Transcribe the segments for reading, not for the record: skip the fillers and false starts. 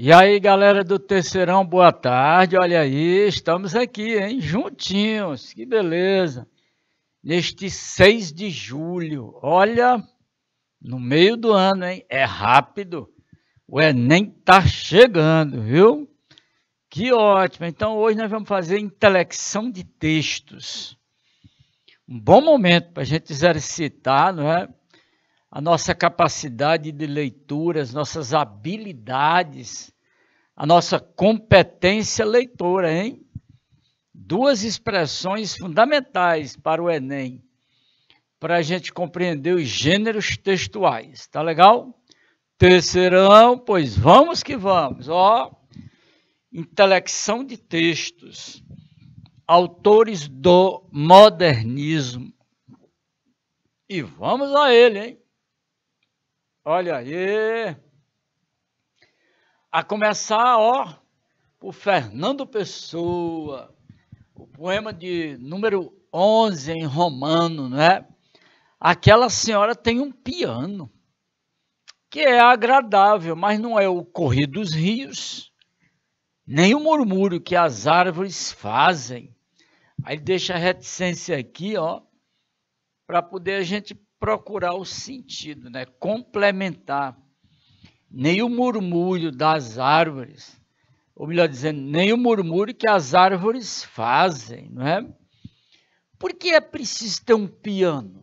E aí, galera do Terceirão, boa tarde. Olha aí, estamos aqui, hein? Juntinhos, que beleza. Neste 6 de julho, olha, no meio do ano, hein? É rápido. O Enem tá chegando, viu? Que ótimo. Então, hoje nós vamos fazer intelecção de textos. Um bom momento para a gente exercitar, não é? A nossa capacidade de leitura, as nossas habilidades, a nossa competência leitora, hein? Duas expressões fundamentais para o Enem, para a gente compreender os gêneros textuais. Tá legal? Terceirão, pois vamos que vamos. Ó, intelecção de textos, autores do modernismo. E vamos a ele, hein? Olha aí. A começar, ó, por Fernando Pessoa, o poema de número 11 em romano, né? Aquela senhora tem um piano, que é agradável, mas não é o correr dos rios, nem o murmúrio que as árvores fazem. Aí deixa a reticência aqui, ó, para poder a gente procurar o sentido, né? Complementar. Nem o murmúrio das árvores, ou melhor dizendo, nem o murmúrio que as árvores fazem, não é? Por que é preciso ter um piano?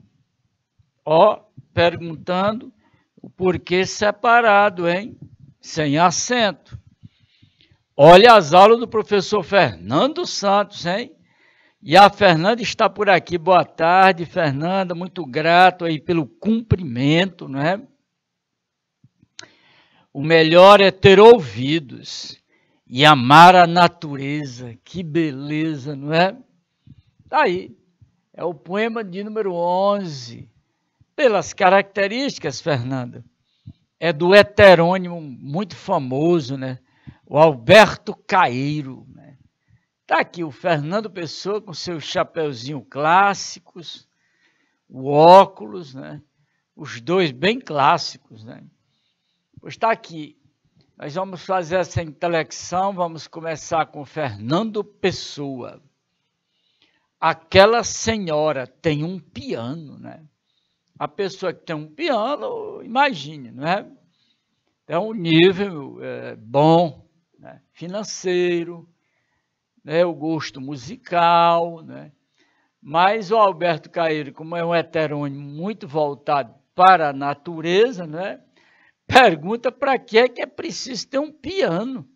Ó, perguntando o porquê separado, hein? Sem acento. Olha as aulas do professor Fernando Santos, hein? E a Fernanda está por aqui. Boa tarde, Fernanda. Muito grato aí pelo cumprimento, não é? O melhor é ter ouvidos e amar a natureza. Que beleza, não é? Tá aí. É o poema de número 11. Pelas características, Fernanda, é do heterônimo muito famoso, né? O Alberto Caeiro, né? Tá aqui o Fernando Pessoa com seu chapeuzinho clássicos, o óculos, né? Os dois bem clássicos, né? Pois está aqui. Nós vamos fazer essa intelecção, vamos começar com Fernando Pessoa. Aquela senhora tem um piano, né? A pessoa que tem um piano, imagine, não é? É um nível bom, né? Financeiro, né? O gosto musical, né? Mas o Alberto Caeiro, como é um heterônimo muito voltado para a natureza, né? Pergunta para que é preciso ter um piano.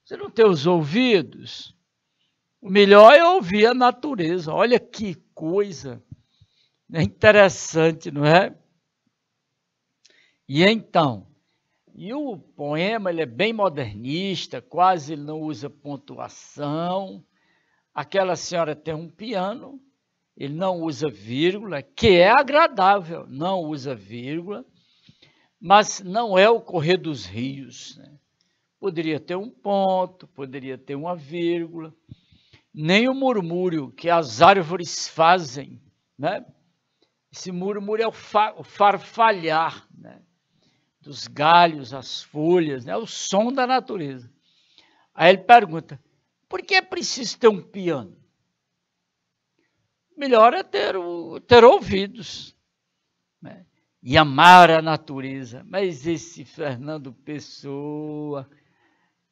Você não tem os ouvidos? O melhor é ouvir a natureza. Olha que coisa interessante, não é? E então, e o poema ele é bem modernista, quase não usa pontuação. Aquela senhora tem um piano, ele não usa vírgula, que é agradável, não usa vírgula. Mas não é o correr dos rios, né? Poderia ter um ponto, poderia ter uma vírgula, nem o murmúrio que as árvores fazem, né? Esse murmúrio é o farfalhar, né? Dos galhos, as folhas, né? O som da natureza. Aí ele pergunta, por que é preciso ter um piano? Melhor é ter ouvidos, né? E amar a natureza. Mas esse Fernando Pessoa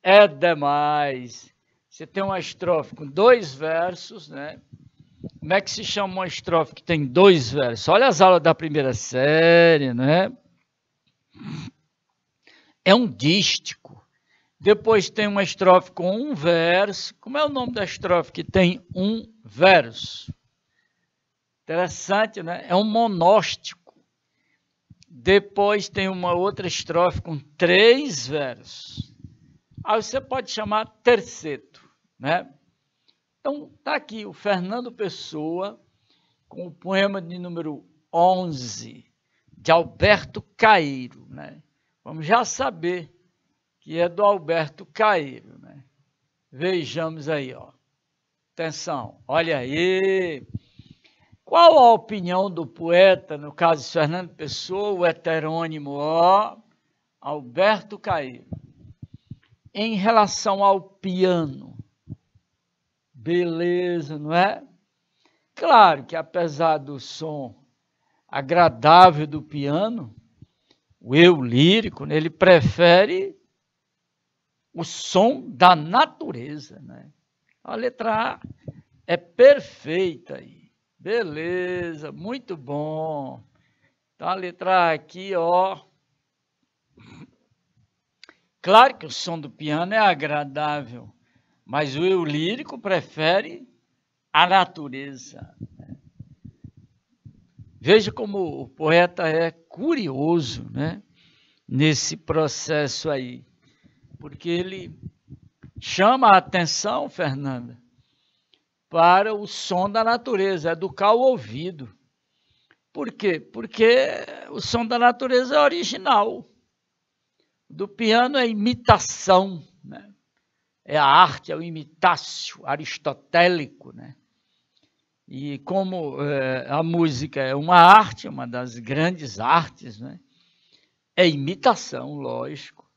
é demais. Você tem uma estrofe com 2 versos, né? Como é que se chama uma estrofe que tem 2 versos? Olha as aulas da primeira série, né? É um dístico. Depois tem uma estrofe com 1 verso. Como é o nome da estrofe que tem 1 verso? Interessante, né? É um monóstico. Depois tem uma outra estrofe com 3 versos. Aí você pode chamar terceto, né? Então, tá aqui o Fernando Pessoa com o poema de número 11, de Alberto Caeiro, né? Vamos já saber que é do Alberto Caeiro, né? Vejamos aí, ó. Atenção, olha aí. Qual a opinião do poeta, no caso de Fernando Pessoa, o heterônimo, ó, Alberto Caeiro? em relação ao piano. Beleza, não é? Claro que apesar do som agradável do piano, o eu lírico, né, ele prefere o som da natureza, né? A letra A é perfeita aí. Beleza, muito bom. Então a letra A aqui, ó. Claro que o som do piano é agradável, mas o eu lírico prefere a natureza. Veja como o poeta é curioso, né, nesse processo aí, porque ele chama a atenção, Fernanda, para o som da natureza, educar o ouvido. Por quê? Porque o som da natureza é original. Do piano é imitação, né? É a arte, é o imitácio aristotélico, né? E como a música é uma arte, uma das grandes artes, né? É imitação, lógico.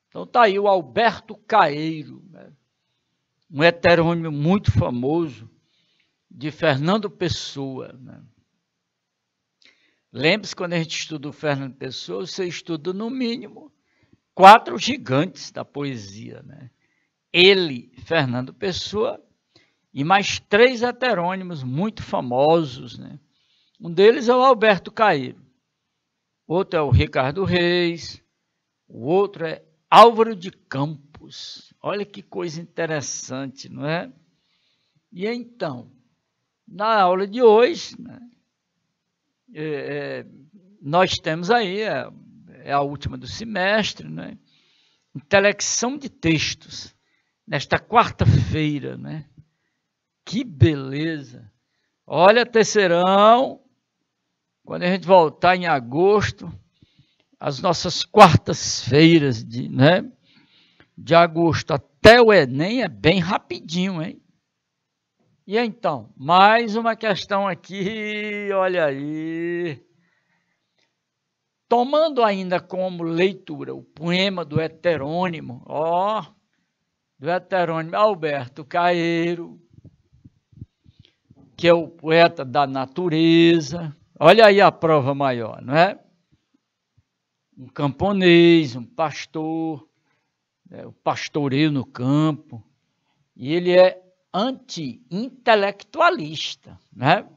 Então tá aí o Alberto Caeiro, né? Um heterônimo muito famoso de Fernando Pessoa, né? Lembre-se, quando a gente estuda o Fernando Pessoa, você estuda no mínimo 4 gigantes da poesia, né? Ele, Fernando Pessoa, e mais 3 heterônimos muito famosos, né? Um deles é o Alberto Caeiro, outro é o Ricardo Reis, o outro é Álvaro de Campos. Olha que coisa interessante, não é? E então, na aula de hoje, né, nós temos aí, é a última do semestre, né, intelecção de textos, nesta quarta-feira, né? Que beleza! Olha, terceirão, quando a gente voltar em agosto, as nossas quartas-feiras de agosto até o Enem é bem rapidinho, hein? E então, mais uma questão aqui, olha aí. Tomando ainda como leitura o poema do heterônimo, do heterônimo Alberto Caeiro, que é o poeta da natureza. Olha aí a prova maior, não é? Um camponês, um pastor, o pastoreio no campo, e ele é anti-intelectualista, né?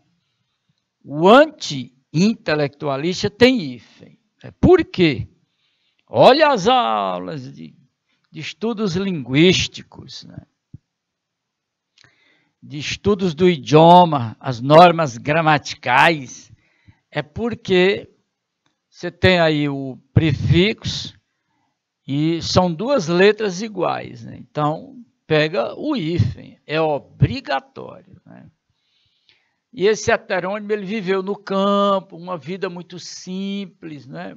O anti-intelectualista tem hífen. Por quê? Olha as aulas de estudos linguísticos, né? De estudos do idioma, as normas gramaticais, é porque você tem aí o prefixo e são 2 letras iguais, né? Então, pega o hífen, é obrigatório, né? E esse heterônimo, ele viveu no campo, uma vida muito simples, né?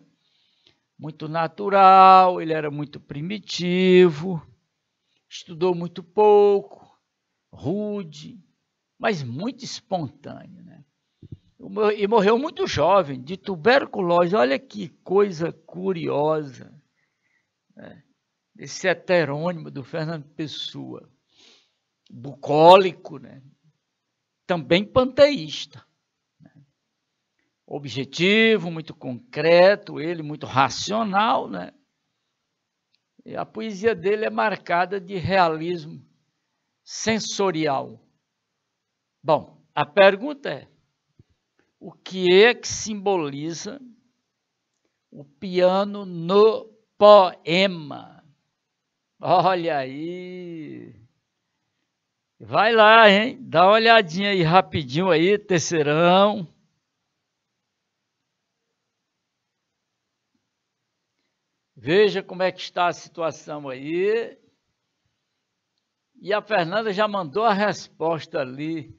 Muito natural, ele era muito primitivo, estudou muito pouco, rude, mas muito espontâneo, né? E morreu muito jovem, de tuberculose. Olha que coisa curiosa, né? Esse heterônimo do Fernando Pessoa, bucólico, né? Também panteísta, né? Objetivo, muito concreto, ele muito racional, né? E a poesia dele é marcada de realismo sensorial. Bom, a pergunta é: o que é que simboliza o piano no poema? Olha aí. Vai lá, hein? Dá uma olhadinha aí rapidinho aí, terceirão. Veja como é que está a situação aí. E a Fernanda já mandou a resposta ali.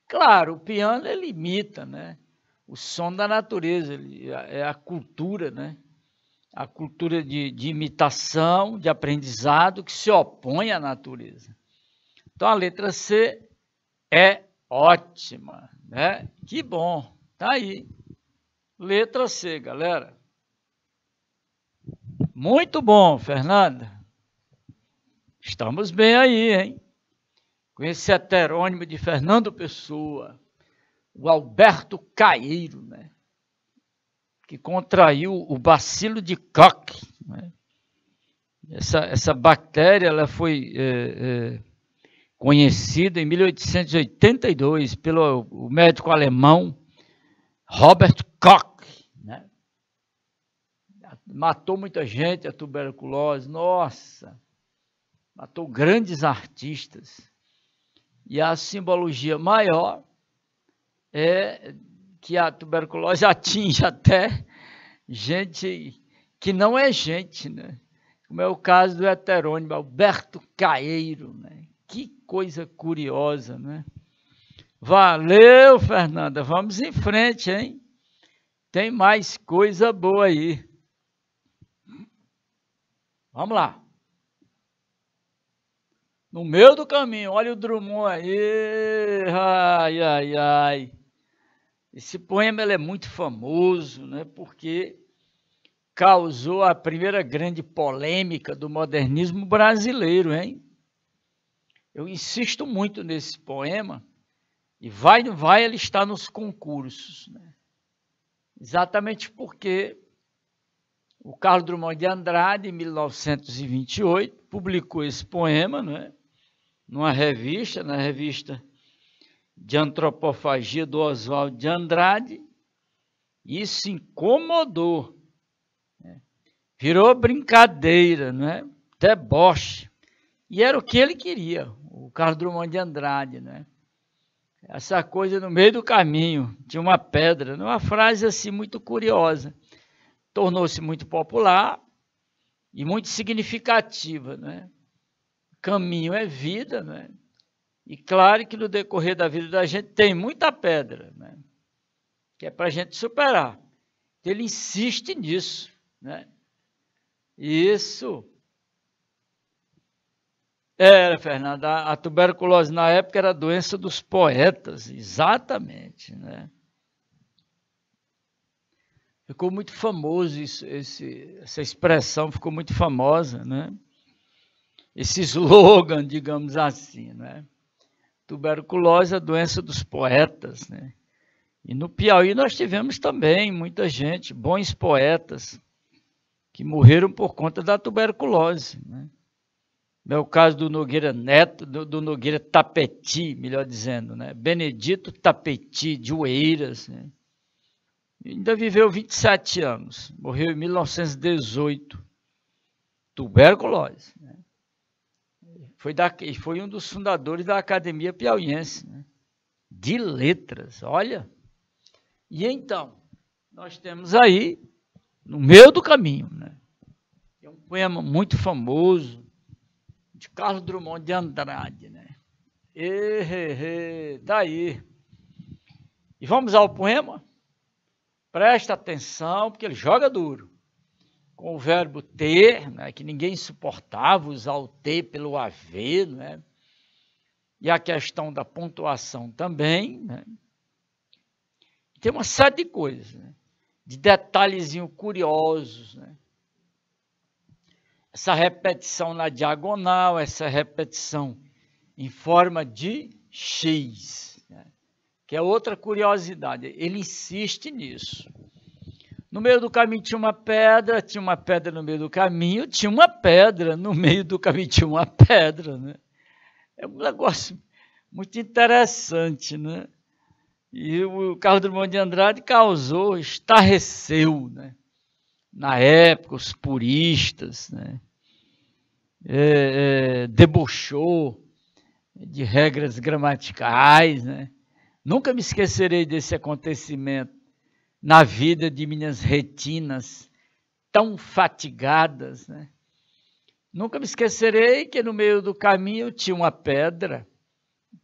Claro, o piano ele imita, né? O som da natureza, é a cultura, né? A cultura de imitação, de aprendizado que se opõe à natureza. Então a letra C é ótima, né? Que bom, tá aí. Letra C, galera. Muito bom, Fernanda. Estamos bem aí, hein? Com esse heterônimo de Fernando Pessoa, o Alberto Caeiro, né? Que contraiu o bacilo de Koch, né? Essa bactéria ela foi conhecida em 1882 pelo médico alemão Robert Koch, né? Matou muita gente a tuberculose, nossa, matou grandes artistas. E a simbologia maior é que a tuberculose atinge até gente que não é gente, né? Como é o caso do heterônimo Alberto Caeiro, né? Que coisa curiosa, né? Valeu, Fernanda. Vamos em frente, hein? Tem mais coisa boa aí. Vamos lá. No meio do caminho, olha o Drummond aí. Ai, ai, ai. Esse poema ele é muito famoso, né? Porque causou a primeira grande polêmica do modernismo brasileiro, hein? Eu insisto muito nesse poema, e vai não vai ele está nos concursos, né? Exatamente porque o Carlos Drummond de Andrade, em 1928, publicou esse poema, né? Numa revista, na revista de Antropofagia do Oswald de Andrade, e isso incomodou, né? Virou brincadeira, né? Deboche. E era o que ele queria, o Carlos Drummond de Andrade, né? Essa coisa no meio do caminho, tinha uma pedra, uma frase assim muito curiosa. Tornou-se muito popular e muito significativa, né? Caminho é vida, né? E claro que no decorrer da vida da gente tem muita pedra, né? Que é para a gente superar. Ele insiste nisso, né? Isso. Era, Fernanda, a tuberculose na época era a doença dos poetas, exatamente, né? Ficou muito famoso essa expressão, ficou muito famosa, né? Esse slogan, digamos assim, né? Tuberculose é a doença dos poetas, né? E no Piauí nós tivemos também muita gente, bons poetas, que morreram por conta da tuberculose, né? É o caso do Nogueira Neto, do Nogueira Tapeti, melhor dizendo, né? Benedito Tapeti de Oeiras, né? Ainda viveu 27 anos, morreu em 1918, tuberculose, né? Foi um dos fundadores da Academia Piauiense, né? De Letras, olha. E então, nós temos aí, no meio do caminho, né? É um poema muito famoso, de Carlos Drummond de Andrade, né? Tá aí. E vamos ao poema? Presta atenção, porque ele joga duro. Com o verbo ter, né, que ninguém suportava usar o ter pelo haver, né? E a questão da pontuação também, né? Tem uma série de coisas, né? De detalhezinhos curiosos, né? Essa repetição na diagonal, essa repetição em forma de X, né? Que é outra curiosidade. Ele insiste nisso. No meio do caminho tinha uma pedra no meio do caminho, tinha uma pedra no meio do caminho, tinha uma pedra, né? É um negócio muito interessante, né? E o Carlos Drummond de Andrade estarreceu, né? Na época, os puristas, né? Debochou de regras gramaticais, né? Nunca me esquecerei desse acontecimento na vida de minhas retinas tão fatigadas, né? Nunca me esquecerei que no meio do caminho tinha uma pedra.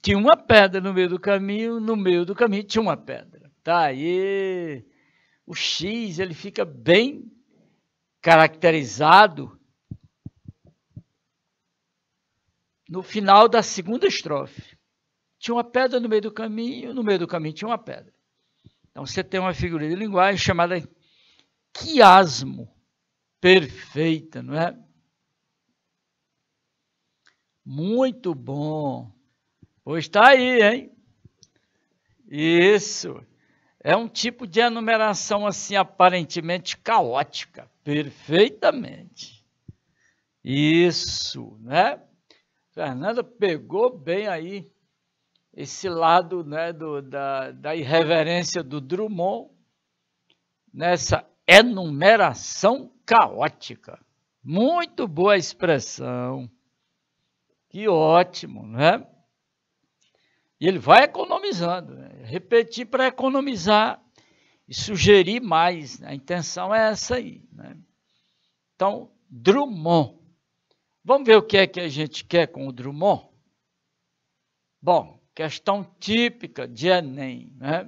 Tinha uma pedra no meio do caminho tinha uma pedra. Tá aí. O X, ele fica bem caracterizado no final da segunda estrofe. Tinha uma pedra no meio do caminho tinha uma pedra. Então você tem uma figura de linguagem chamada quiasmo, perfeita, não é? Muito bom. Pois está aí, hein? Isso. É um tipo de enumeração assim aparentemente caótica. Perfeitamente. Isso, né? Fernanda pegou bem aí esse lado, né, da irreverência do Drummond nessa enumeração caótica. Muito boa expressão. Que ótimo, né? E ele vai economizando, né? Repetir para economizar e sugerir mais. A intenção é essa aí, né? Então, Drummond. Vamos ver o que é que a gente quer com o Drummond? Bom, questão típica de Enem, né?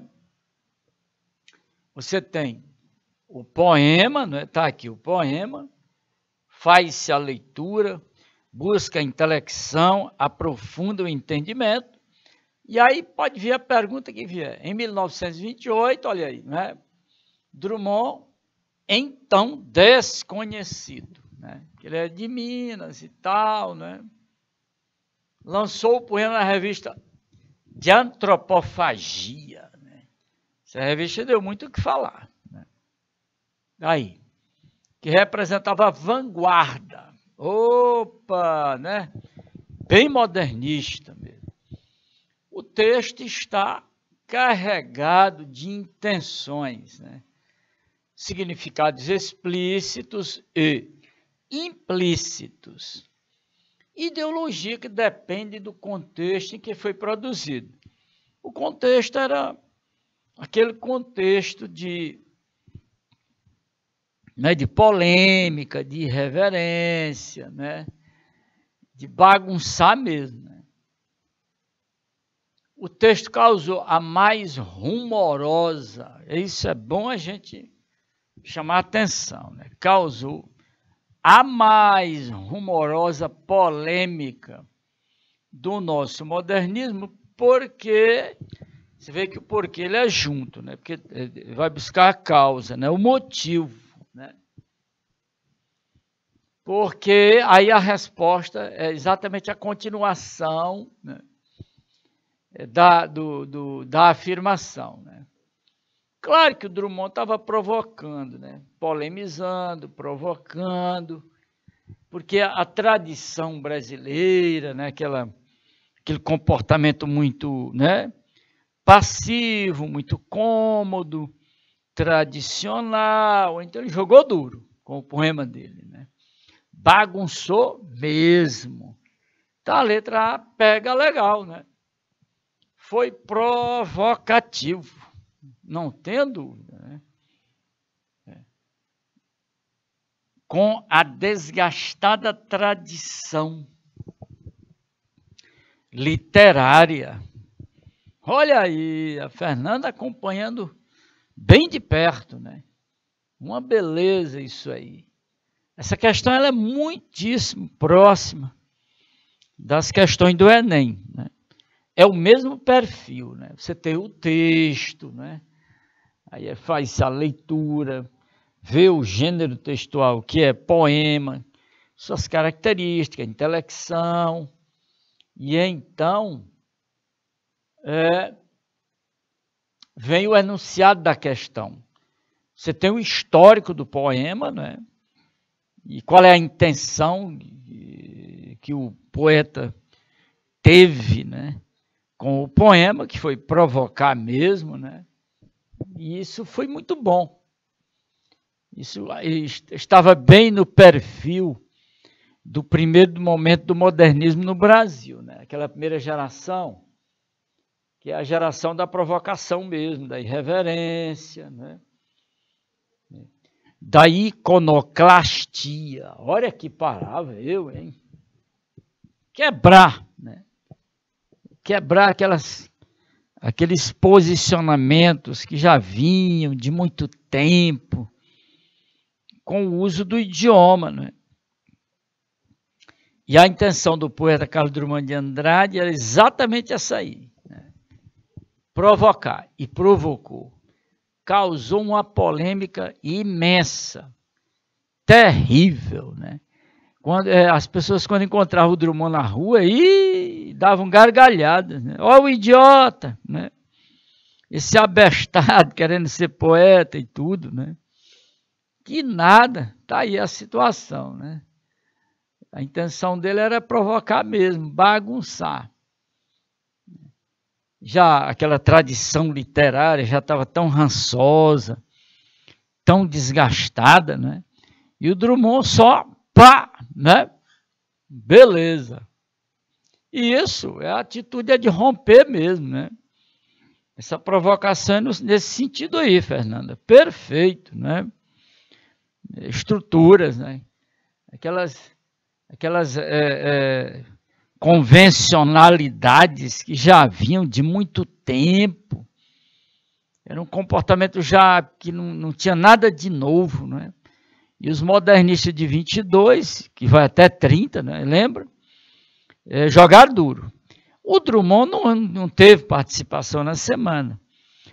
Você tem o poema, né? Tá aqui o poema, faz-se a leitura, busca a intelecção, aprofunda o entendimento, e aí pode vir a pergunta que vier. Em 1928, olha aí, né? Drummond, então desconhecido, né? Ele é de Minas e tal, né? Lançou o poema na revista de Antropofagia, né? Essa revista deu muito o que falar, né? Aí, que representava a vanguarda. Opa, né? Bem modernista mesmo. O texto está carregado de intenções, né? Significados explícitos e implícitos. Ideologia que depende do contexto em que foi produzido. O contexto era aquele contexto de polêmica, de irreverência, né? De bagunçar mesmo, né? O texto causou a mais rumorosa, isso é bom a gente chamar atenção, né? Causou a mais rumorosa polêmica do nosso modernismo, porque você vê que o porquê ele é junto, né? Porque ele vai buscar a causa, né? O motivo, né? Porque aí a resposta é exatamente a continuação, né? Da afirmação, né? Claro que o Drummond estava provocando, né? Polemizando, provocando, porque a tradição brasileira, né? Aquele comportamento muito, né? Passivo, muito cômodo, tradicional. Então ele jogou duro com o poema dele, né? Bagunçou mesmo. Então a letra A pega legal, né? Foi provocativo, não tenha dúvida, né? Com a desgastada tradição literária. Olha aí, a Fernanda acompanhando bem de perto, né? Uma beleza isso aí. Essa questão ela é muitíssimo próxima das questões do Enem, né? É o mesmo perfil, né? Você tem o texto, né? Aí faz a leitura, vê o gênero textual, que é poema, suas características, intelecção, e então vem o enunciado da questão. Você tem o histórico do poema, né? E qual é a intenção que o poeta teve, né? Com o poema, que foi provocar mesmo, né? E isso foi muito bom. Isso estava bem no perfil do primeiro momento do modernismo no Brasil, né? Aquela primeira geração, que é a geração da provocação mesmo, da irreverência, né? Da iconoclastia. Olha que palavra, hein? Quebrar, né? Quebrar aqueles posicionamentos que já vinham de muito tempo com o uso do idioma, né? E a intenção do poeta Carlos Drummond de Andrade era exatamente essa aí, né? Provocar, e provocou. Causou uma polêmica imensa, terrível, né? As pessoas, quando encontravam o Drummond na rua, davam gargalhadas, né? Ó o idiota, né? Esse abestado querendo ser poeta e tudo, né? Que nada, tá aí a situação, né? A intenção dele era provocar mesmo, bagunçar. Já aquela tradição literária já estava tão rançosa, tão desgastada, né? E o Drummond só, pá, né? Beleza. E isso, a atitude é de romper mesmo, né? Essa provocação é nesse sentido aí, Fernanda. Perfeito, né? Estruturas, né? Aquelas convencionalidades que já vinham de muito tempo. Era um comportamento já que não tinha nada de novo, né? E os modernistas de 22, que vai até 30, né? Lembra? Jogaram duro. O Drummond não teve participação na semana,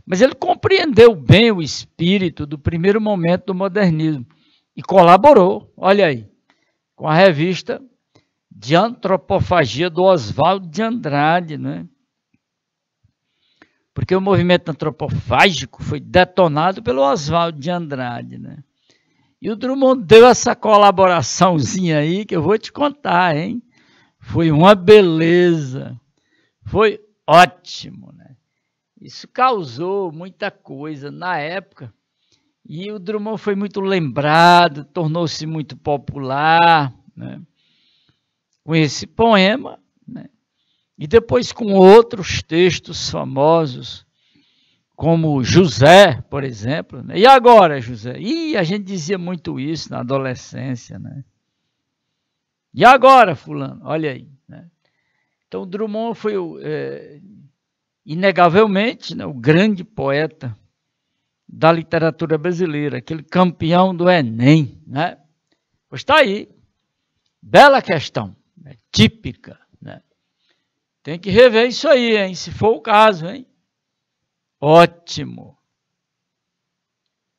mas ele compreendeu bem o espírito do primeiro momento do modernismo e colaborou, olha aí, com a revista de antropofagia do Oswald de Andrade, né? Porque o movimento antropofágico foi detonado pelo Oswald de Andrade, né? E o Drummond deu essa colaboraçãozinha aí que eu vou te contar, hein? Foi uma beleza, foi ótimo, né? Isso causou muita coisa na época e o Drummond foi muito lembrado, tornou-se muito popular, né? Com esse poema, né? E depois com outros textos famosos, como José, por exemplo. Né? E agora, José? A gente dizia muito isso na adolescência, né? E agora, fulano? Olha aí. Né? Então, Drummond foi, inegavelmente, né, o grande poeta da literatura brasileira, aquele campeão do Enem, né? Pois está aí. Bela questão, né? Típica, né? Tem que rever isso aí, hein? Se for o caso, hein? Ótimo.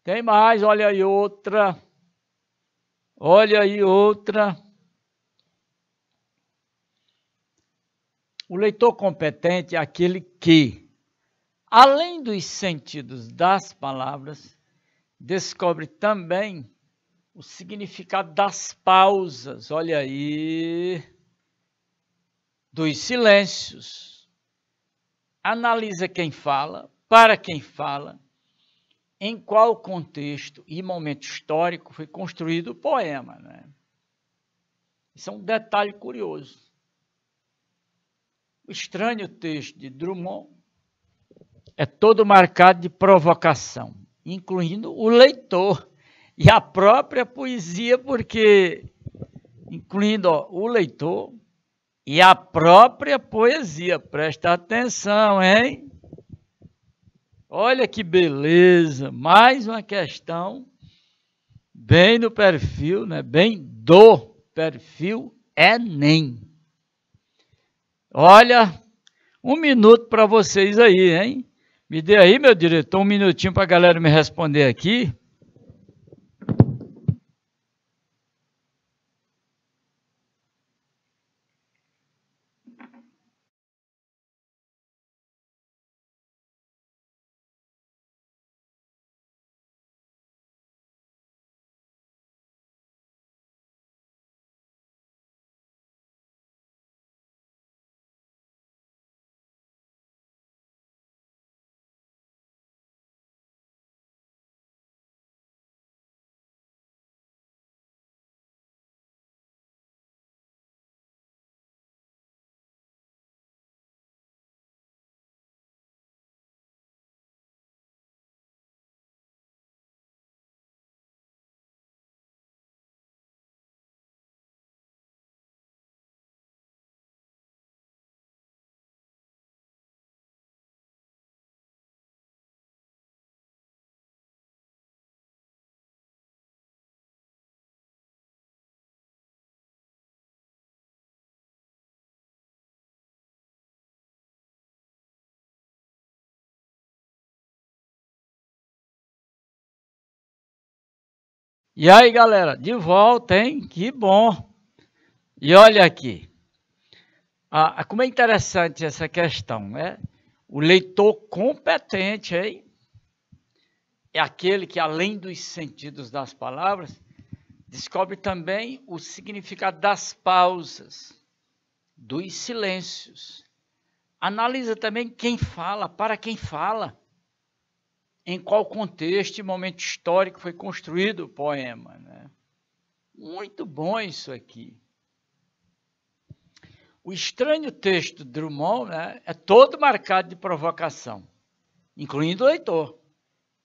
Tem mais, olha aí outra. Olha aí outra. O leitor competente é aquele que, além dos sentidos das palavras, descobre também o significado das pausas, olha aí, dos silêncios. Analisa quem fala, para quem fala, em qual contexto e momento histórico foi construído o poema, né? Isso é um detalhe curioso. O estranho texto de Drummond é todo marcado de provocação, incluindo o leitor e a própria poesia, porque incluindo o leitor e a própria poesia. Presta atenção, hein? Olha que beleza, mais uma questão bem no perfil, né? Bem do perfil Enem. Olha, 1 minuto para vocês aí, hein? Me dê aí, meu diretor, 1 minutinho para a galera me responder aqui. E aí, galera, de volta, hein? Que bom! E olha aqui, como é interessante essa questão, né? O leitor competente, hein? É aquele que, além dos sentidos das palavras, descobre também o significado das pausas, dos silêncios. Analisa também quem fala, para quem fala, em qual contexto e momento histórico foi construído o poema, né? Muito bom isso aqui. O estranho texto de Drummond, né, é todo marcado de provocação, incluindo o leitor,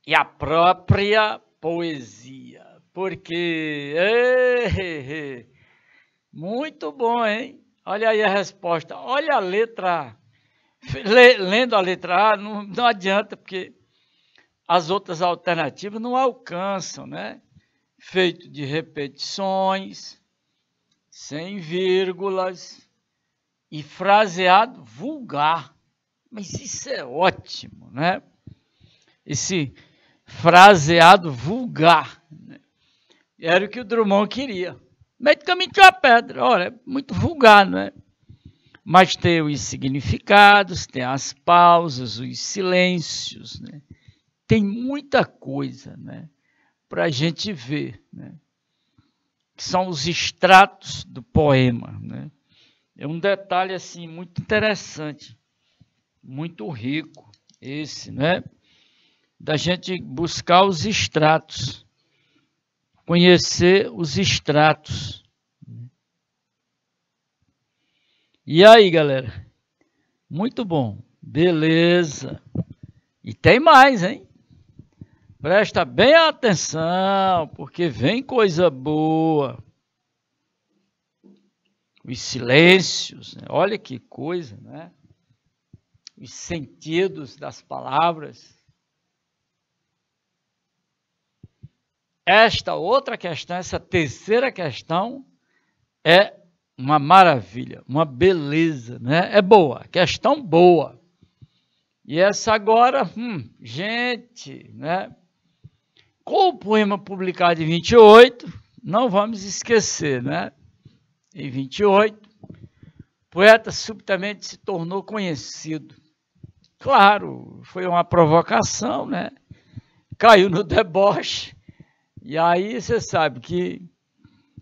e a própria poesia. Porque, muito bom, hein? Olha aí a resposta. Olha a letra A. Lendo a letra A, não adianta, porque as outras alternativas não alcançam, né? Feito de repetições, sem vírgulas e fraseado vulgar. Mas isso é ótimo, né? Esse fraseado vulgar, né? Era o que o Drummond queria. Medicamente uma pedra, olha, é muito vulgar, né? Mas tem os significados, tem as pausas, os silêncios, né? Tem muita coisa, né, para a gente ver, né? Que são os extratos do poema, né? É um detalhe assim muito interessante, muito rico esse, né? Da gente buscar os extratos, conhecer os extratos. E aí, galera? Muito bom, beleza. E tem mais, hein? Presta bem atenção, porque vem coisa boa. Os silêncios, né? Olha que coisa, né? Os sentidos das palavras. Esta outra questão, essa terceira questão, é uma maravilha, uma beleza, né? É boa, questão boa. E essa agora, gente, né? Com o poema publicado em 28, não vamos esquecer, né? Em 28, o poeta subitamente se tornou conhecido. Claro, foi uma provocação, né? Caiu no deboche. E aí você sabe que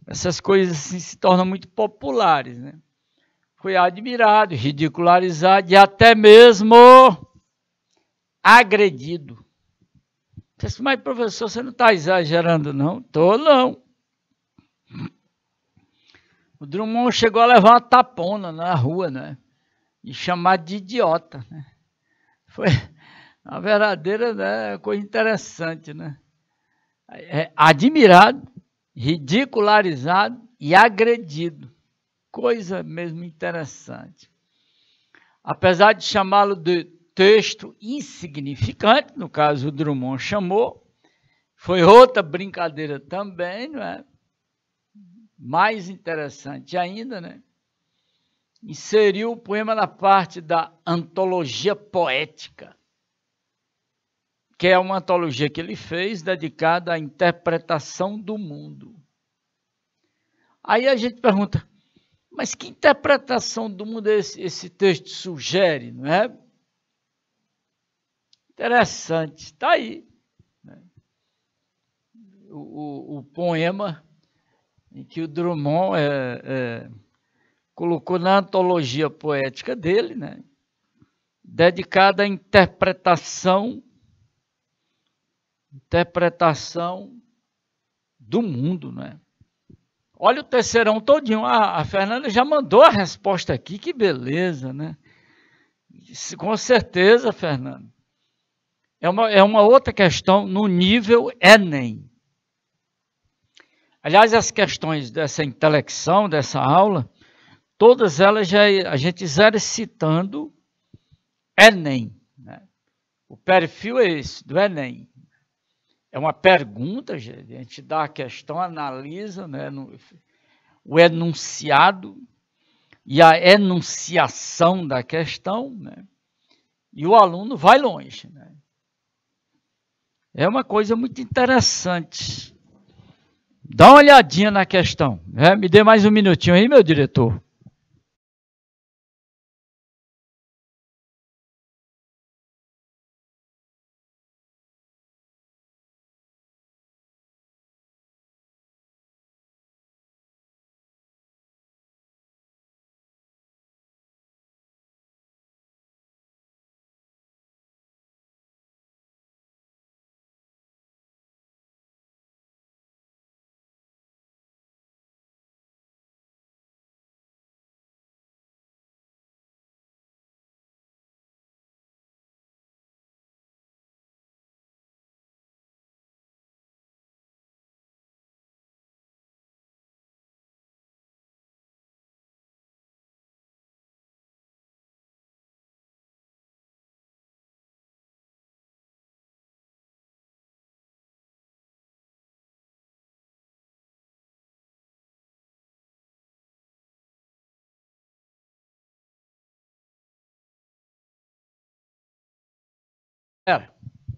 essas coisas assim se tornam muito populares, né? Foi admirado, ridicularizado e até mesmo agredido. Mas, professor, você não está exagerando, não? Estou, não. O Drummond chegou a levar uma tapona na rua, né? E chamar de idiota, né? Foi uma verdadeira, né, coisa interessante, né? Admirado, ridicularizado e agredido. Coisa mesmo interessante. Apesar de chamá-lo de texto insignificante, no caso o Drummond chamou, foi outra brincadeira também, não é? Mais interessante ainda, né? Inseriu o poema na parte da antologia poética, que é uma antologia que ele fez dedicada à interpretação do mundo. Aí a gente pergunta, mas que interpretação do mundo esse texto sugere, não é? Interessante, está aí. Né? O poema em que o Drummond colocou na antologia poética dele, né? Dedicada à interpretação do mundo, né? Olha o terceirão todinho. A Fernanda já mandou a resposta aqui, que beleza, né? Com certeza, Fernanda. É uma outra questão no nível Enem. Aliás, as questões dessa intelecção, dessa aula, todas elas a gente exercitando Enem. Né? O perfil é esse, do Enem. É uma pergunta, a gente dá a questão, analisa, né, o enunciado e a enunciação da questão, né, e o aluno vai longe. Né? É uma coisa muito interessante. Dá uma olhadinha na questão. Me dê mais um minutinho aí, meu diretor.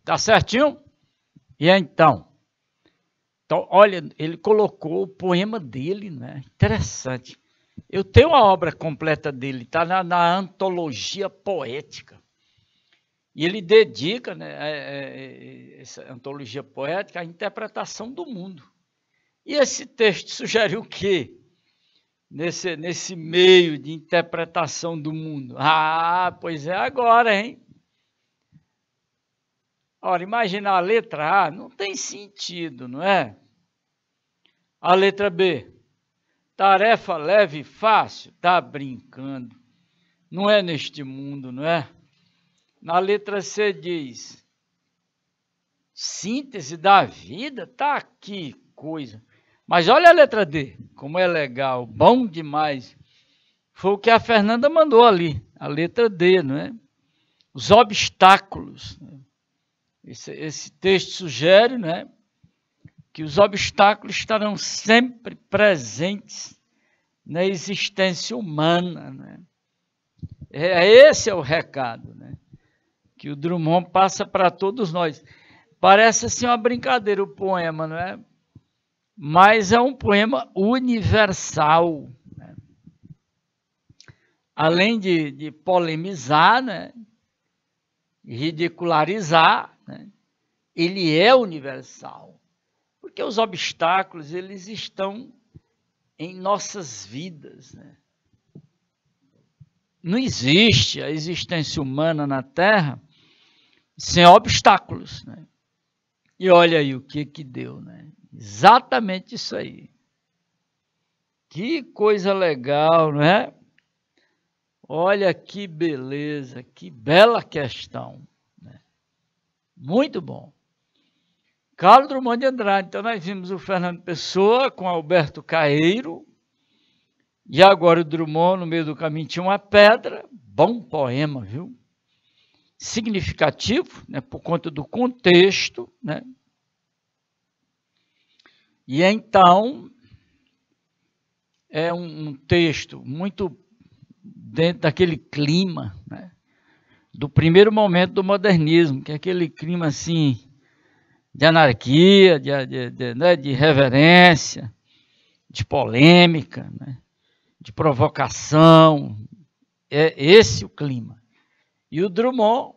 Tá certinho? E então? Então, olha, ele colocou o poema dele, né? Interessante. Eu tenho uma obra completa dele, está na Antologia Poética. E ele dedica, né, essa Antologia Poética à interpretação do mundo. E esse texto sugere o quê? Nesse meio de interpretação do mundo. Ah, pois é agora, hein? Ora, imagina a letra A, não tem sentido, não é? A letra B, tarefa leve e fácil, tá brincando. Não é neste mundo, não é? Na letra C diz, síntese da vida, tá aqui coisa. Mas olha a letra D, como é legal, bom demais. Foi o que a Fernanda mandou ali, a letra D, não é? Os obstáculos. Né? Esse texto sugere, né, que os obstáculos estarão sempre presentes na existência humana. Né? Esse é o recado, né, que o Drummond passa para todos nós. Parece assim uma brincadeira o poema, não é? Mas é um poema universal. Né? Além de polemizar, né, ridicularizar, né, ele é universal. Porque os obstáculos, eles estão em nossas vidas. Né? Não existe a existência humana na Terra sem obstáculos. Né? E olha aí o que deu. Né? Exatamente isso aí. Que coisa legal, não é? Olha que beleza, que bela questão. Né? Muito bom. Carlos Drummond de Andrade. Então, nós vimos o Fernando Pessoa com Alberto Caeiro. E agora o Drummond, no meio do caminho, tinha uma pedra. Bom poema, viu? Significativo, né? Por conta do contexto. Né? E então, é um texto muito dentro daquele clima, né? Do primeiro momento do modernismo, que é aquele clima assim de anarquia, de reverência, de polêmica, né? De provocação. É esse o clima. E o Drummond,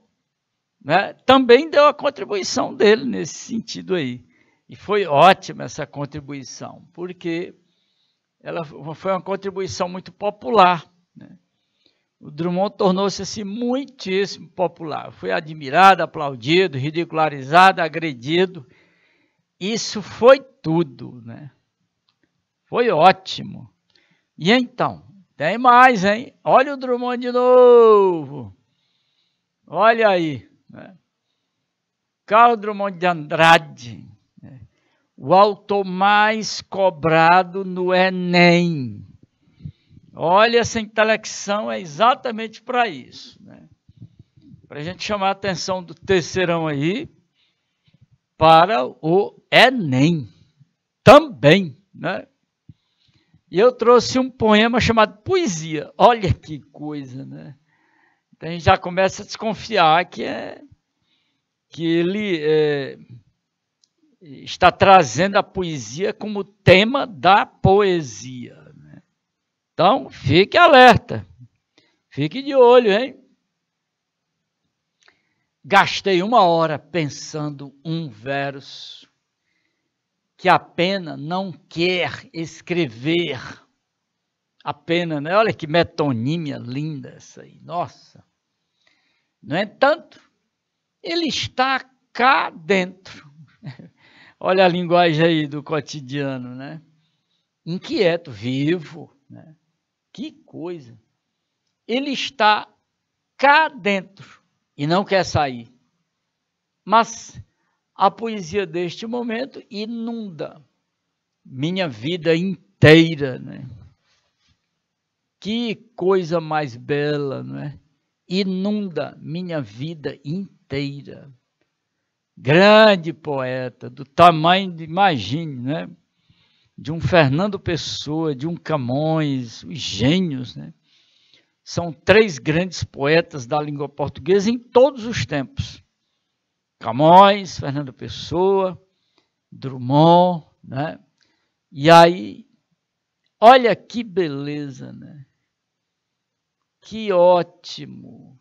né, também deu a contribuição dele nesse sentido aí. E foi ótima essa contribuição, porque ela foi uma contribuição muito popular. Né? O Drummond tornou-se assim, muitíssimo popular. Foi admirado, aplaudido, ridicularizado, agredido. Isso foi tudo. Né? Foi ótimo. E então, tem mais, hein? Olha o Drummond de novo. Olha aí. Né? Carlos Drummond de Andrade. Né? O autor mais cobrado no Enem. Olha, essa intelecção é exatamente para isso. Né? Para a gente chamar a atenção do terceirão aí para o Enem. Também, né? E eu trouxe um poema chamado Poesia. Olha que coisa, né? Então a gente já começa a desconfiar que ele está trazendo a poesia como tema da poesia, né? Então, fique alerta, fique de olho, hein? Gastei 1 hora pensando um verso que a pena não quer escrever. A pena, né? Olha que metonímia linda essa aí, nossa. No entanto, ele está cá dentro. Olha a linguagem aí do cotidiano, né? Inquieto, vivo, né? Que coisa. Ele está cá dentro e não quer sair. Mas a poesia deste momento inunda minha vida inteira, né? Que coisa mais bela, não é? Inunda minha vida inteira. Grande poeta, do tamanho de, imagine, né? De um Fernando Pessoa, de um Camões, os gênios, né? São 3 grandes poetas da língua portuguesa em todos os tempos. Camões, Fernando Pessoa, Drummond, né? E aí, olha que beleza, né? Que ótimo.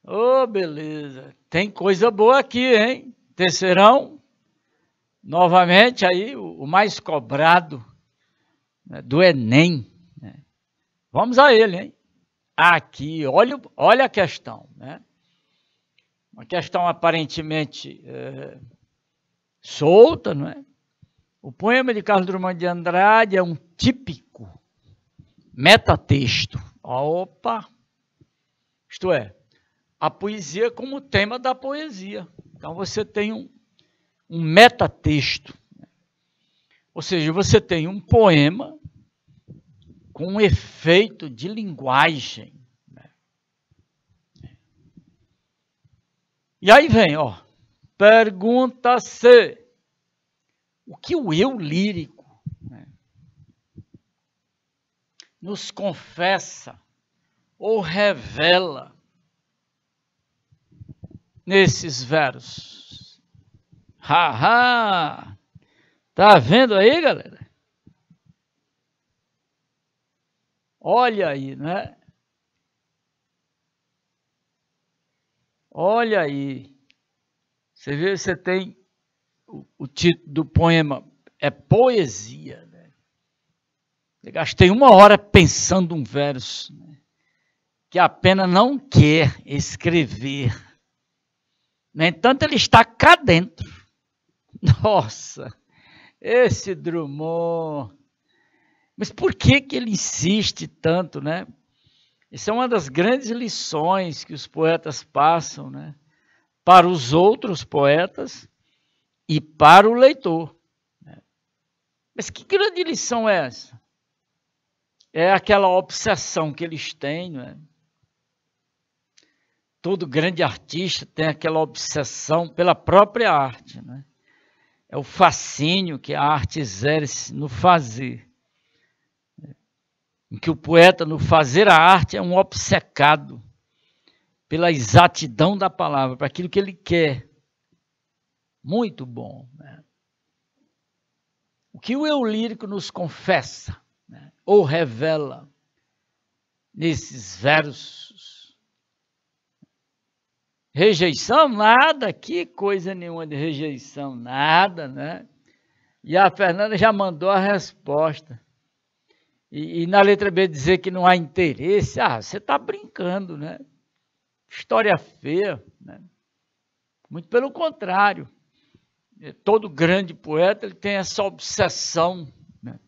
Oh, beleza. Tem coisa boa aqui, hein? Terceirão, novamente aí, o mais cobrado, né, do Enem. Né? Vamos a ele, hein? Aqui, olha a questão, né? Uma questão aparentemente solta, não é? O poema de Carlos Drummond de Andrade é um típico metatexto. Opa! Isto é, a poesia como tema da poesia. Então você tem um metatexto. Ou seja, você tem um poema com um efeito de linguagem. E aí vem, ó, pergunta-se o que o eu lírico, né, nos confessa ou revela nesses versos. Haha! Tá vendo aí, galera? Olha aí, né? Olha aí. Você vê, você tem o título do poema, é poesia, né? Eu gastei 1 hora pensando um verso, né, que a pena não quer escrever. No entanto, ele está cá dentro. Nossa, esse Drummond. Mas por que ele insiste tanto, né? Isso é uma das grandes lições que os poetas passam, né? Para os outros poetas e para o leitor. Mas que grande lição é essa? É aquela obsessão que eles têm, não é? Todo grande artista tem aquela obsessão pela própria arte, né? É o fascínio que a arte exerce no fazer. Em que o poeta, no fazer a arte, é um obcecado pela exatidão da palavra, para aquilo que ele quer. Muito bom, né? O que o eu lírico nos confessa, né, ou revela nesses versos? Rejeição? Nada, que coisa nenhuma de rejeição, nada, né? E a Fernanda já mandou a resposta. E na letra B dizer que não há interesse, você está brincando, né? História feia, né? Muito pelo contrário. Todo grande poeta ele tem essa obsessão, né,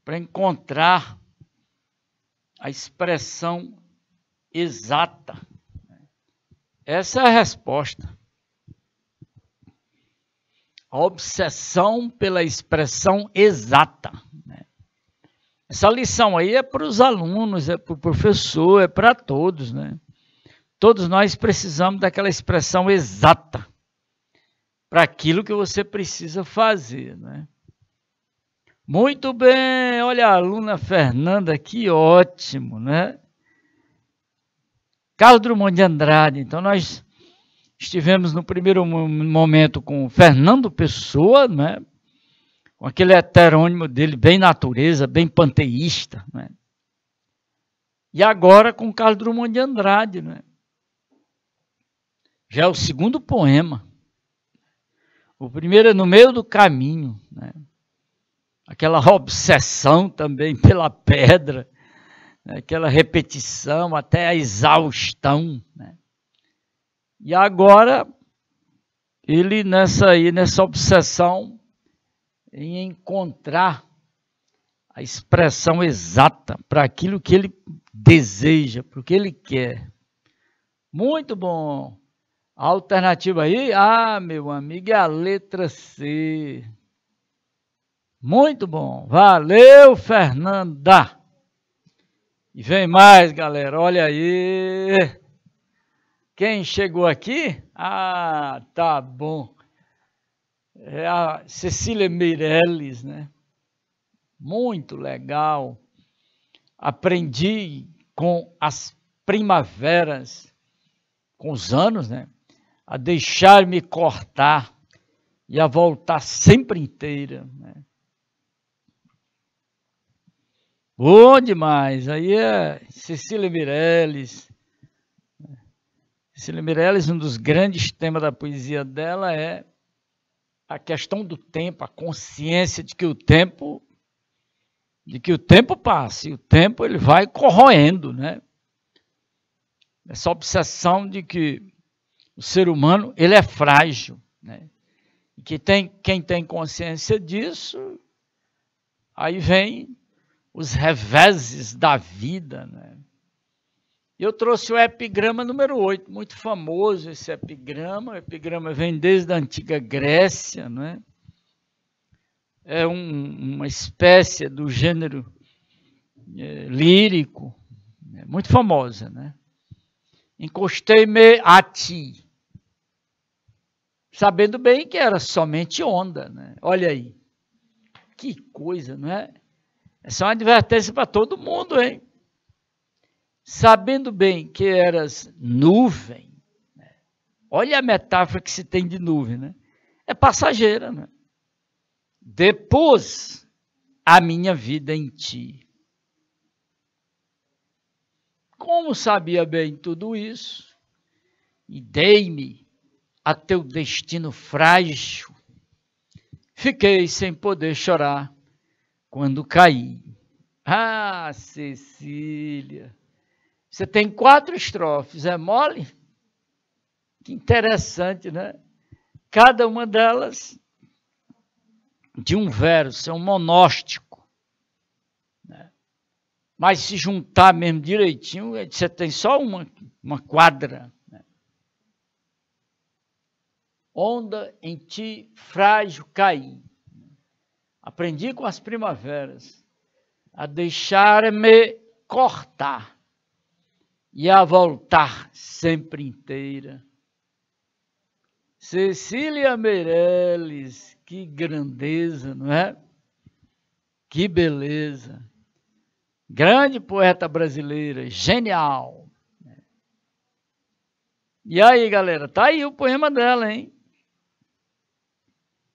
para encontrar a expressão exata. Essa é a resposta. A obsessão pela expressão exata. Essa lição aí é para os alunos, é para o professor, é para todos, né? Todos nós precisamos daquela expressão exata para aquilo que você precisa fazer, né? Muito bem, olha a aluna Fernanda, que ótimo, né? Carlos Drummond de Andrade, então nós estivemos no primeiro momento com Fernando Pessoa, né? Com aquele heterônimo dele, bem natureza, bem panteísta, né? E agora com Carlos Drummond de Andrade, né? Já é o segundo poema. O primeiro é No Meio do Caminho, né? Aquela obsessão também pela pedra, né? Aquela repetição até a exaustão, né? E agora, ele nessa obsessão em encontrar a expressão exata para aquilo que ele deseja, para o que ele quer. Muito bom. A alternativa aí, meu amigo, é a letra C. Muito bom. Valeu, Fernanda. E vem mais, galera. Olha aí. Quem chegou aqui? Tá bom. É a Cecília Meirelles, né? Muito legal. Aprendi com as primaveras, com os anos, né? A deixar-me cortar e a voltar sempre inteira, né? Bom demais. Aí é Cecília Meirelles. Cecília Meirelles, um dos grandes temas da poesia dela é a questão do tempo, a consciência de que o tempo passa, e o tempo ele vai corroendo, né? Essa obsessão de que o ser humano ele é frágil, né? E que quem tem consciência disso, aí vem os reveses da vida, né? Eu trouxe o epigrama número 8, muito famoso esse epigrama. O epigrama vem desde a antiga Grécia, né? É uma espécie do gênero lírico, muito famosa, né? Encostei-me a ti, sabendo bem que era somente onda, né? Olha aí, que coisa, não é? Essa é uma advertência para todo mundo, hein? Sabendo bem que eras nuvem, né? Olha a metáfora que se tem de nuvem, né? É passageira, né? Depôs a minha vida em ti. Como sabia bem tudo isso, e dei-me a teu destino frágil, fiquei sem poder chorar quando caí. Cecília, você tem 4 estrofes, é mole? Que interessante, né? Cada uma delas de um verso, é um monóstico, né? Mas se juntar mesmo direitinho, você tem só uma quadra, né? Onda em ti, frágil, caí. Aprendi com as primaveras a deixar-me cortar e a voltar sempre inteira. Cecília Meirelles, que grandeza, não é? Que beleza. Grande poeta brasileira, genial. E aí, galera, tá aí o poema dela, hein?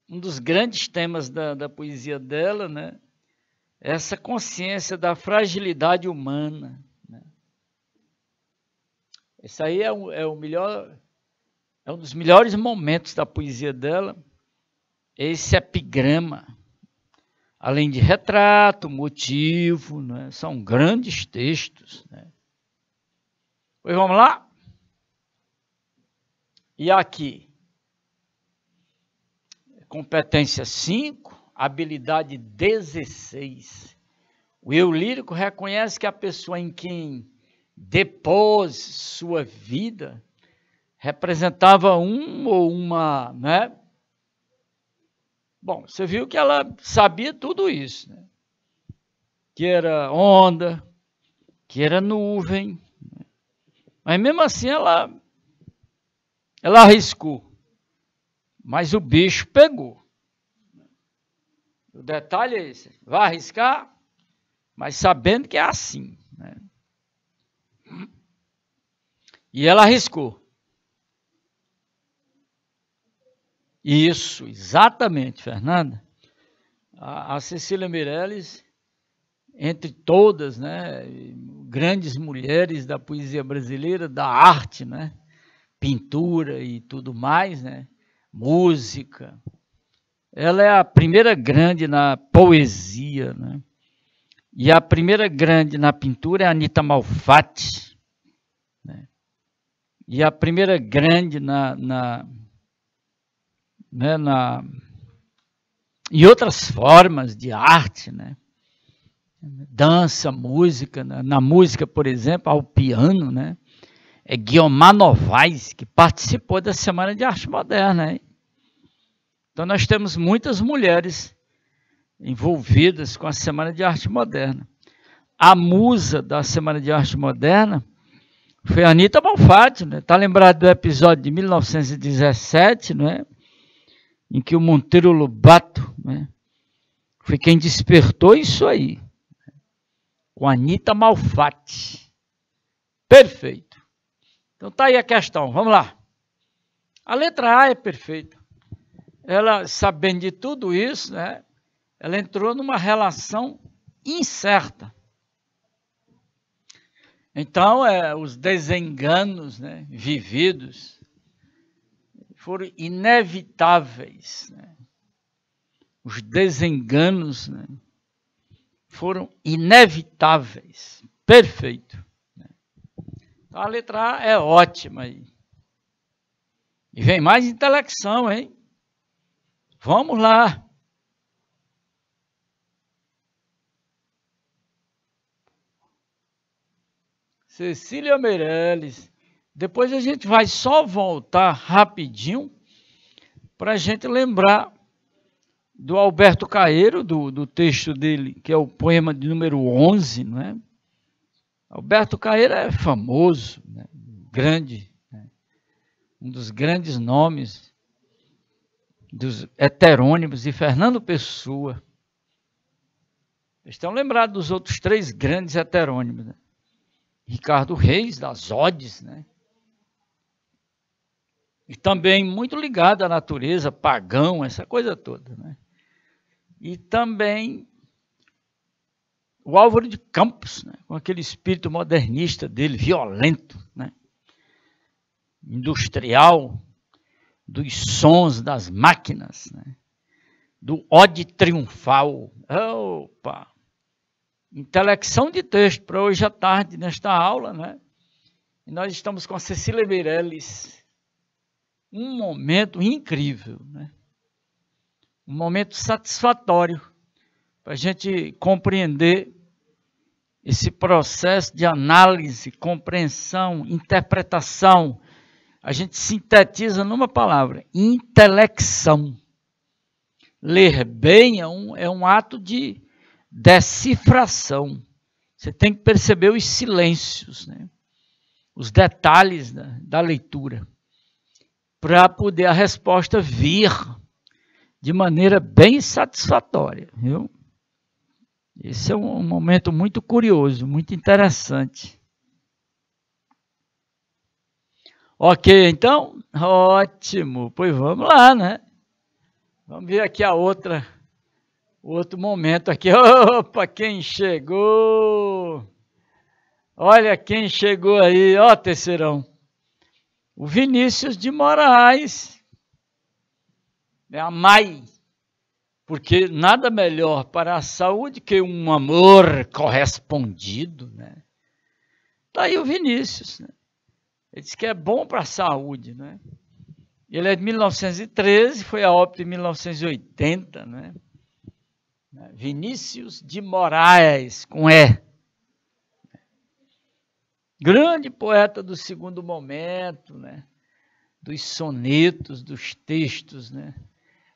Um dos grandes temas da poesia dela, né? Essa consciência da fragilidade humana, né? Esse aí é o melhor, é um dos melhores momentos da poesia dela, esse epigrama. Além de retrato, motivo, né? São grandes textos, né? Pois vamos lá? E aqui, competência 5, habilidade 16. O eu lírico reconhece que a pessoa em quem depôs sua vida representava um ou uma, né? Bom, você viu que ela sabia tudo isso, né? Que era onda, que era nuvem, né? Mas mesmo assim ela arriscou. Mas o bicho pegou. O detalhe é esse: vai arriscar, mas sabendo que é assim, né? E ela arriscou. Isso, exatamente, Fernanda. A Cecília Meirelles, entre todas, né, grandes mulheres da poesia brasileira, da arte, né, pintura e tudo mais, né, música. Ela é a primeira grande na poesia, né, e a primeira grande na pintura é a Anita Malfatti, né, e a primeira grande e outras formas de arte, né? Dança, música, né? Na música, por exemplo, ao piano, né? É Guiomar Novaes, que participou da Semana de Arte Moderna. Hein? Então, nós temos muitas mulheres envolvidas com a Semana de Arte Moderna. A musa da Semana de Arte Moderna foi a Anita Malfatti, né? Tá lembrado do episódio de 1917, né? Em que o Monteiro Lobato, né, foi quem despertou isso aí, com a Anita Malfatti. Perfeito. Então tá aí a questão, vamos lá. A letra A é perfeita. Ela, sabendo de tudo isso, né, ela entrou numa relação incerta. Então, os desenganos, né, vividos foram inevitáveis. Né? Os desenganos, né, foram inevitáveis. Perfeito. Né? Então, a letra A é ótima aí. E vem mais intelecção, hein? Vamos lá. Cecília Meirelles. Depois a gente vai só voltar rapidinho para a gente lembrar do Alberto Caeiro, do texto dele, que é o poema de número 11, não é? Alberto Caeiro é famoso, né? Grande, né? Um dos grandes nomes dos heterônimos de Fernando Pessoa. Vocês estão lembrados dos outros 3 grandes heterônimos, né? Ricardo Reis, das Odes, né? E também muito ligado à natureza, pagão, essa coisa toda, né? E também o Álvaro de Campos, né? Com aquele espírito modernista dele, violento, né? Industrial, dos sons das máquinas, né? Do ode triunfal. Opa! Intelecção de texto para hoje à tarde, nesta aula, né? E nós estamos com a Cecília Meirelles. Um momento incrível, né? Um momento satisfatório para a gente compreender esse processo de análise, compreensão, interpretação. A gente sintetiza numa palavra, intelecção. Ler bem é um ato de decifração. Você tem que perceber os silêncios, né? Os detalhes da leitura, para poder a resposta vir de maneira bem satisfatória, viu? Esse é um momento muito curioso, muito interessante. Ok, então, ótimo. Pois vamos lá, né? Vamos ver aqui o outro momento aqui. Opa, quem chegou? Olha quem chegou aí, ó, terceirão. O Vinícius de Moraes, é a Mai, porque nada melhor para a saúde que um amor correspondido, né? Tá aí o Vinícius, né? Ele disse que é bom para a saúde, né? Ele é de 1913, foi a óbito em 1980, né? Vinícius de Moraes, com E. Grande poeta do segundo momento, né? Dos sonetos, dos textos, né?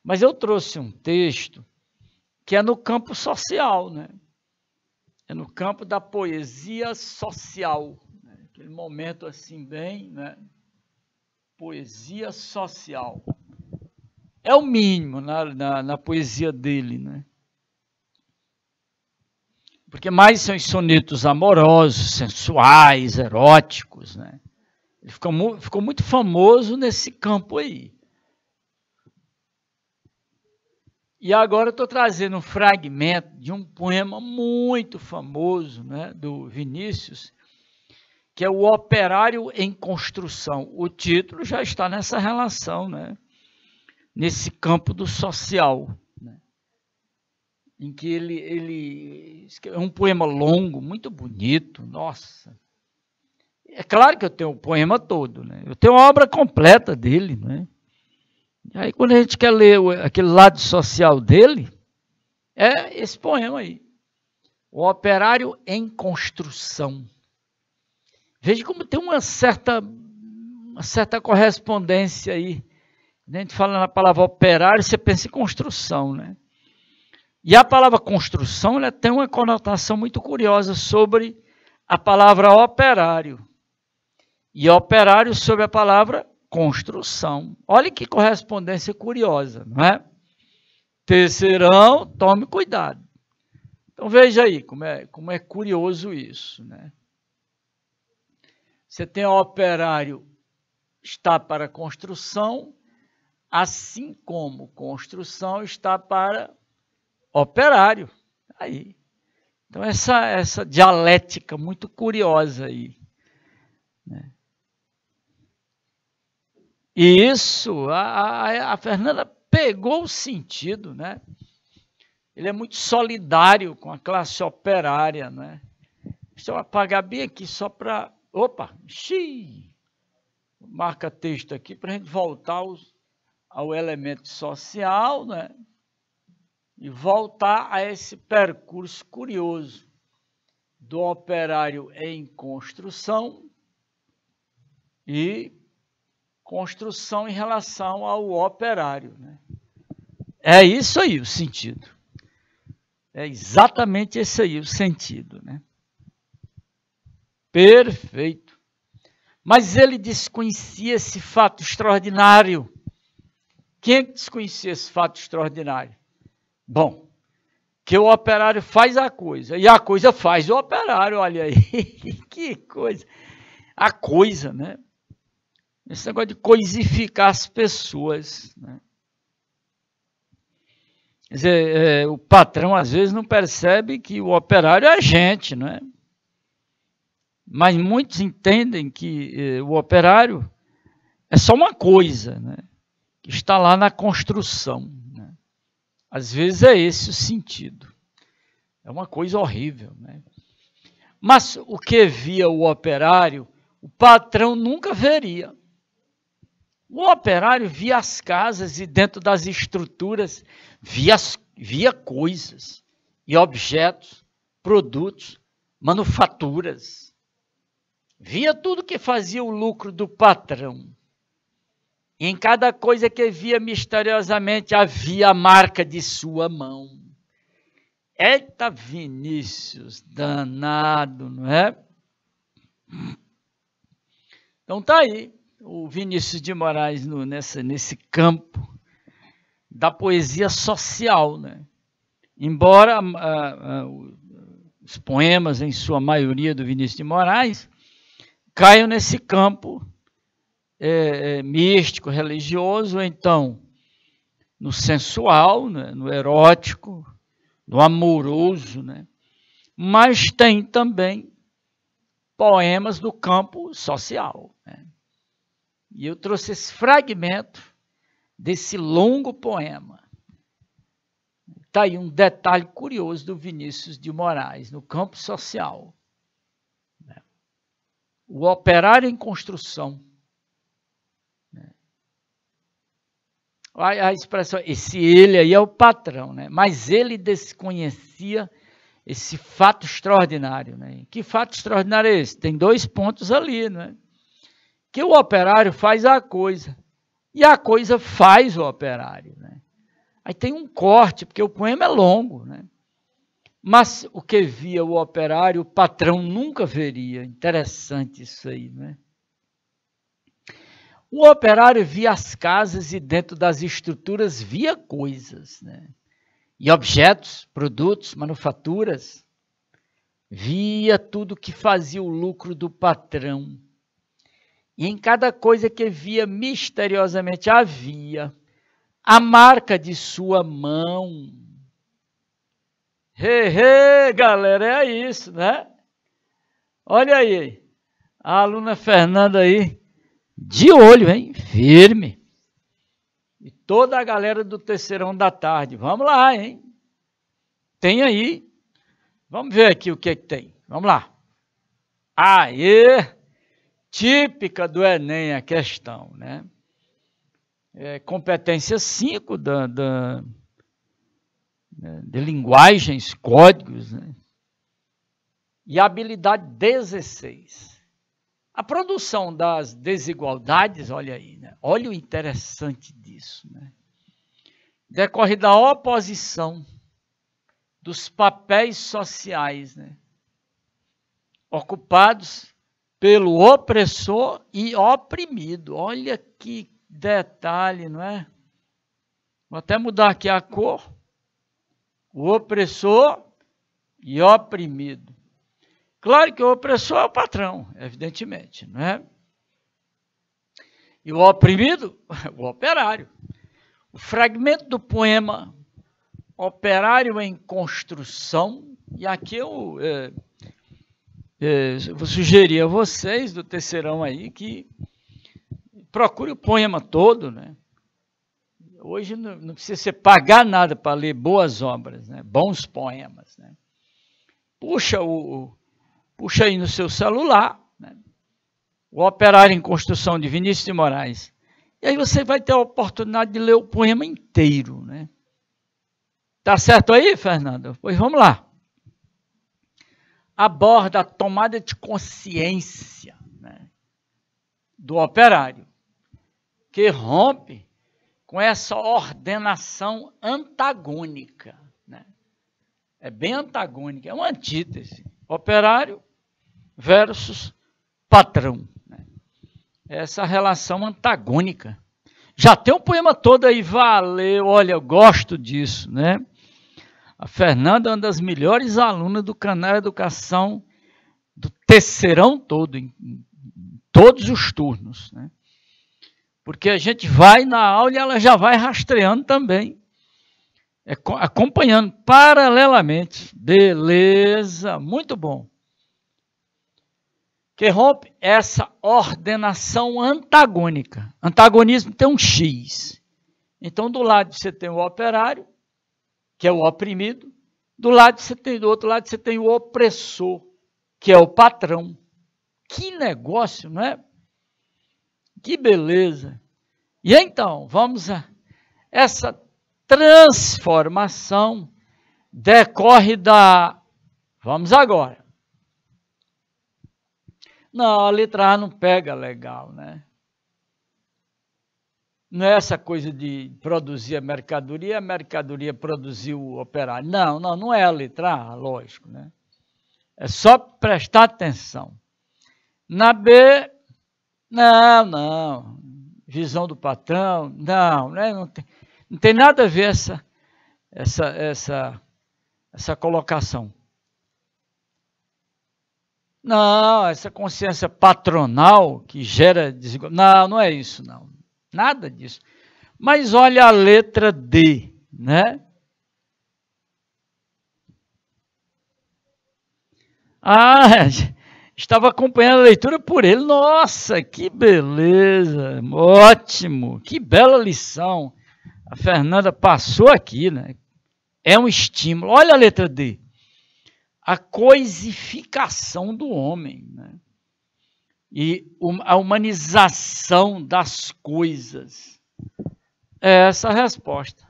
Mas eu trouxe um texto que é no campo social, né? É no campo da poesia social, né? Aquele momento assim bem, né? Poesia social. É o mínimo na poesia dele, né? Porque mais são os sonetos amorosos, sensuais, eróticos, né? Ele ficou muito famoso nesse campo aí. E agora eu estou trazendo um fragmento de um poema muito famoso, né, do Vinícius, que é o Operário em Construção. O título já está nessa relação, né, nesse campo do social, né, em que ele é um poema longo, muito bonito, nossa. É claro que eu tenho o poema todo, né, eu tenho a obra completa dele, né. Aí quando a gente quer ler aquele lado social dele, é esse poema aí. O Operário em Construção. Veja como tem uma certa correspondência aí. A gente fala na palavra operário, você pensa em construção, né? E a palavra construção, ela tem uma conotação muito curiosa sobre a palavra operário. E operário sobre a palavra construção. Olha que correspondência curiosa, não é? Terceirão, tome cuidado. Então veja aí como é curioso isso, né? Você tem o operário está para construção, assim como construção está para operário. Aí. Então essa dialética muito curiosa aí, né? E isso, a Fernanda pegou o sentido, né? Ele é muito solidário com a classe operária, né? Deixa eu apagar bem aqui só para... Opa! Xiii, marca texto aqui para a gente voltar ao elemento social, né? E voltar a esse percurso curioso do operário em construção e construção em relação ao operário, né? É isso aí o sentido. É exatamente esse aí o sentido, né? Perfeito. Mas ele desconhecia esse fato extraordinário. Quem desconhecia esse fato extraordinário? Bom, que o operário faz a coisa, e a coisa faz o operário, olha aí. Que coisa. A coisa, né? Esse negócio de coisificar as pessoas, né? Quer dizer, o patrão às vezes não percebe que o operário é gente, não é? Mas muitos entendem que o operário é só uma coisa, né? Que está lá na construção, né? Às vezes é esse o sentido. É uma coisa horrível, né? Mas o que via o operário, o patrão nunca veria. O operário via as casas e dentro das estruturas via coisas e objetos, produtos, manufaturas. Via tudo que fazia o lucro do patrão. E em cada coisa que via misteriosamente havia a marca de sua mão. Eita, Vinícius, danado, não é? Então tá aí. O Vinícius de Moraes nesse campo da poesia social, né? Embora os poemas, em sua maioria, do Vinícius de Moraes, caiam nesse campo místico, religioso, ou então no sensual, né? No erótico, no amoroso, né? Mas tem também poemas do campo social, né? E eu trouxe esse fragmento desse longo poema. Está aí um detalhe curioso do Vinícius de Moraes, no campo social. O operário em construção. A expressão, esse ele aí é o patrão, né? Mas ele desconhecia esse fato extraordinário, né? Que fato extraordinário é esse? Tem 2 pontos ali, né? Que o operário faz a coisa, e a coisa faz o operário, né? Aí tem um corte, porque o poema é longo, né? Mas o que via o operário, o patrão nunca veria. Interessante isso aí, né? O operário via as casas e dentro das estruturas via coisas, né? E objetos, produtos, manufaturas. Via tudo que fazia o lucro do patrão. E em cada coisa que via misteriosamente havia a marca de sua mão. Galera, é isso, né? Olha aí, a aluna Fernanda aí, de olho, hein? Firme. E toda a galera do terceirão da tarde, vamos lá, hein? Tem aí. Vamos ver aqui o que tem. Vamos lá. Aê! Típica do Enem a questão, né? Competência 5 de linguagens, códigos, né? E habilidade 16. A produção das desigualdades, olha aí, né? Olha o interessante disso, né? Decorre da oposição dos papéis sociais, né? Ocupados pelo opressor e oprimido. Olha que detalhe, não é? Vou até mudar aqui a cor. O opressor e oprimido. Claro que o opressor é o patrão, evidentemente, não é? E o oprimido, o operário. O fragmento do poema Operário em Construção, e aqui eu vou sugerir a vocês do terceirão aí que procure o poema todo, né? Hoje não precisa você pagar nada para ler boas obras, né? Bons poemas, né? Puxa aí no seu celular, né? O Operário em Construção de Vinícius de Moraes. E aí você vai ter a oportunidade de ler o poema inteiro, né? Tá certo aí, Fernando? Pois vamos lá. Aborda a tomada de consciência, né, do operário, que rompe com essa ordenação antagônica, né? É bem antagônica, é uma antítese. Operário versus patrão, né? Essa relação antagônica. Já tem um poema todo aí, valeu, olha, eu gosto disso, né? A Fernanda é uma das melhores alunas do canal Educação do terceirão todo, em todos os turnos, né? Porque a gente vai na aula e ela já vai rastreando também, acompanhando paralelamente. Beleza, muito bom. Que rompe essa ordenação antagônica. Antagonismo tem um X. Então, do lado você tem o operário, que é o oprimido, do outro lado você tem o opressor, que é o patrão. Que negócio, não é? Que beleza. E então, vamos a essa transformação decorre da... Vamos agora. Não, a letra A não pega legal, né? Não é essa coisa de produzir a mercadoria produzir o operário. Não é a letra A, lógico, né? É só prestar atenção. Na B, não. Visão do patrão, não tem nada a ver essa colocação. Não, essa consciência patronal que gera desigualdade. Não é isso, não. Nada disso. Mas olha a letra D, né? Estava acompanhando a leitura por ele. Nossa, que beleza. Ótimo. Que bela lição. A Fernanda passou aqui, né? É um estímulo. Olha a letra D. A coisificação do homem, né? E a humanização das coisas. É essa a resposta.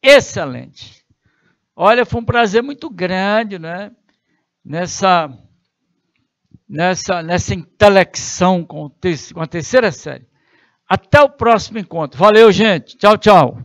Excelente. Olha, foi um prazer muito grande, né? Nessa intelecção com a terceira série. Até o próximo encontro. Valeu, gente. Tchau, tchau.